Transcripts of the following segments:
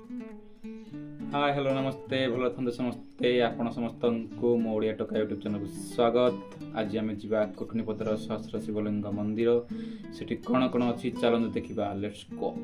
Hi hello नमस्ते भल था समस्ते आपण समस्त को मो ओडिया टोका यूट्यूब चैनल को स्वागत। आज आम जा कुटुनीपदर सहस्र शिवलिंग मंदिर सेठी कौन कौन अच्छी चलते देखा लेट्स गो।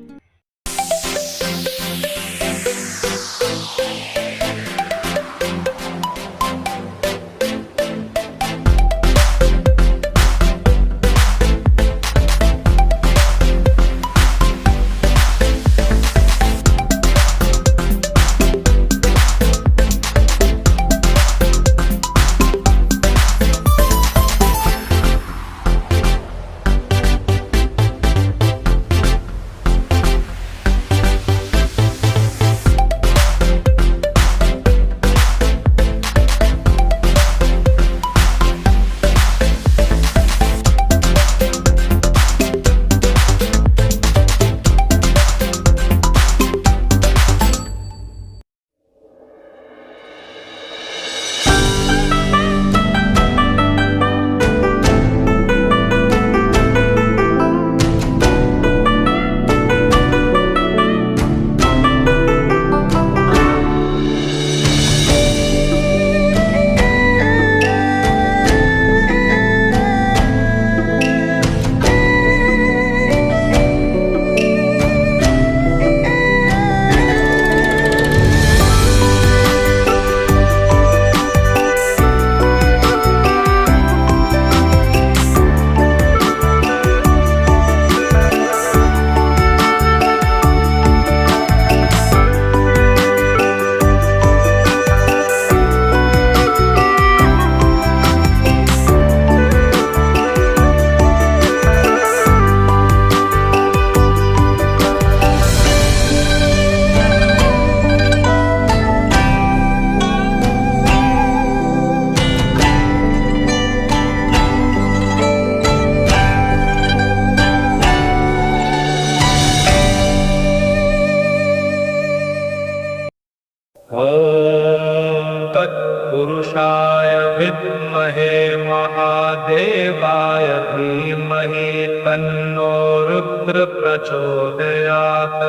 तत्पुरुषाय विद्महे महादेवाय धीमहि तन्नो रुद्र प्रचोदयात्।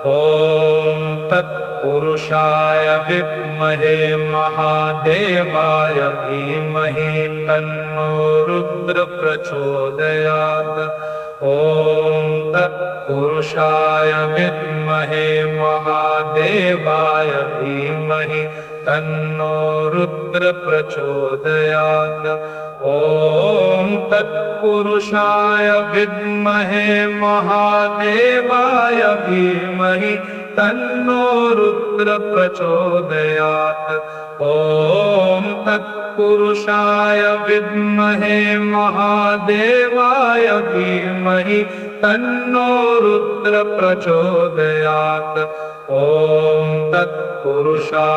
ॐ तत्पुरुषाय विद्महे महादेवाय धीमहि तन्नो रुद्र प्रचोदयात्। ॐ तत्पुरुषाय विद्महे महादेवाय धीमहि तन्नो रुद्र प्रचोदयात्। ॐ तत्पुरुषाय विद्महे महादेवाय धीमहि तन्नो रुद्र प्रचोदयात्। ॐ तत्पुरुषाय विद्महे महादेवाय धीमहि तन्नो रुद्र प्रचोदयात्। ॐ तत्पुरुषाय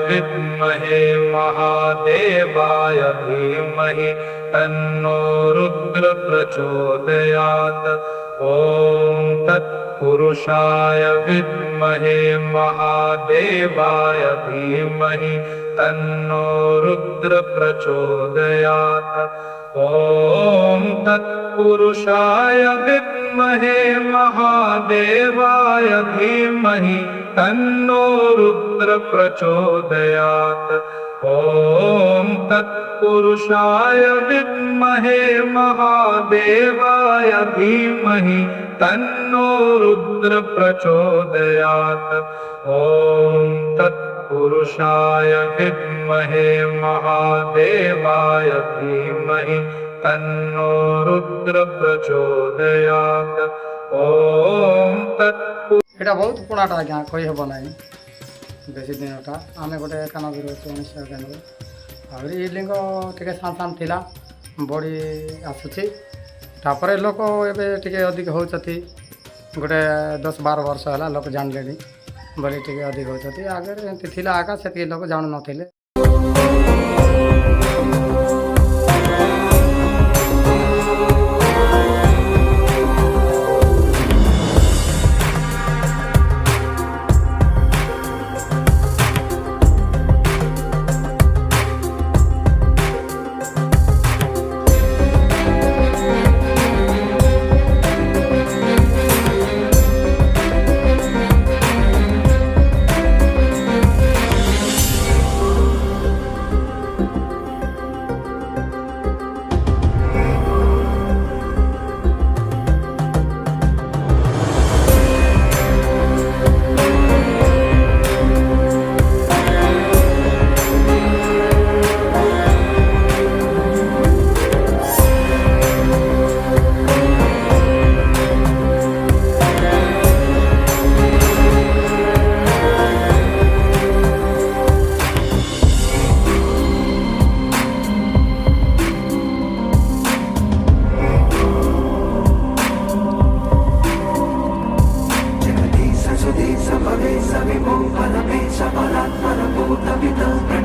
विद्महे महादेवाय धीमहि तन्नो रुद्र प्रचोदयात्। ॐ तत्पुरुषाय विद्महे महादेवाय धीमहि तन्नो रुद्र प्रचोदयात्। ॐ तत्पुरुषाय विद्महे महादेवाय धीमहि तन्नो रुद्र प्रचोदयात्। ॐ तत्पुरुषाय विद्महे महादेवाय धीमहि तन्नो रुद्र प्रचोदयात्। ॐ तत्पुरुषाय विद्महे महादेवाय धीमहि तन्नो रुद्र प्रचोदयात्। ॐ तत्पुरुषाय এটা ବହୁତ ପୁଣାଟା ଆଜ୍ଞା କହିହେବ ନାହିଁ ବେଶୀ ଦିନଟା ଆମେ ଗୋଟେ ଏକାନବେରୁ ଅଛୁ 1991 ଆହୁରି ଏଇ ଲିଙ୍ଗ ଟିକେ ସାନ ଥିଲା ବଢ଼ି ଆସୁଛି ତାପରେ ଲୋକ ଏବେ ଟିକେ ଅଧିକ ହେଉଛନ୍ତି ଗୋଟେ 10-12 ବର୍ଷ ହେଲା ଲୋକ ଜାଣିଲେଣି ବୋଲି ଟିକେ ଅଧିକ ହେଉଛନ୍ତି ଆଗରେ ଏମିତି ଥିଲା ଆଗା ସେତିକି ଲୋକ ଜାଣୁନଥିଲେ। सविभो परमेश परात्पर भूतपितं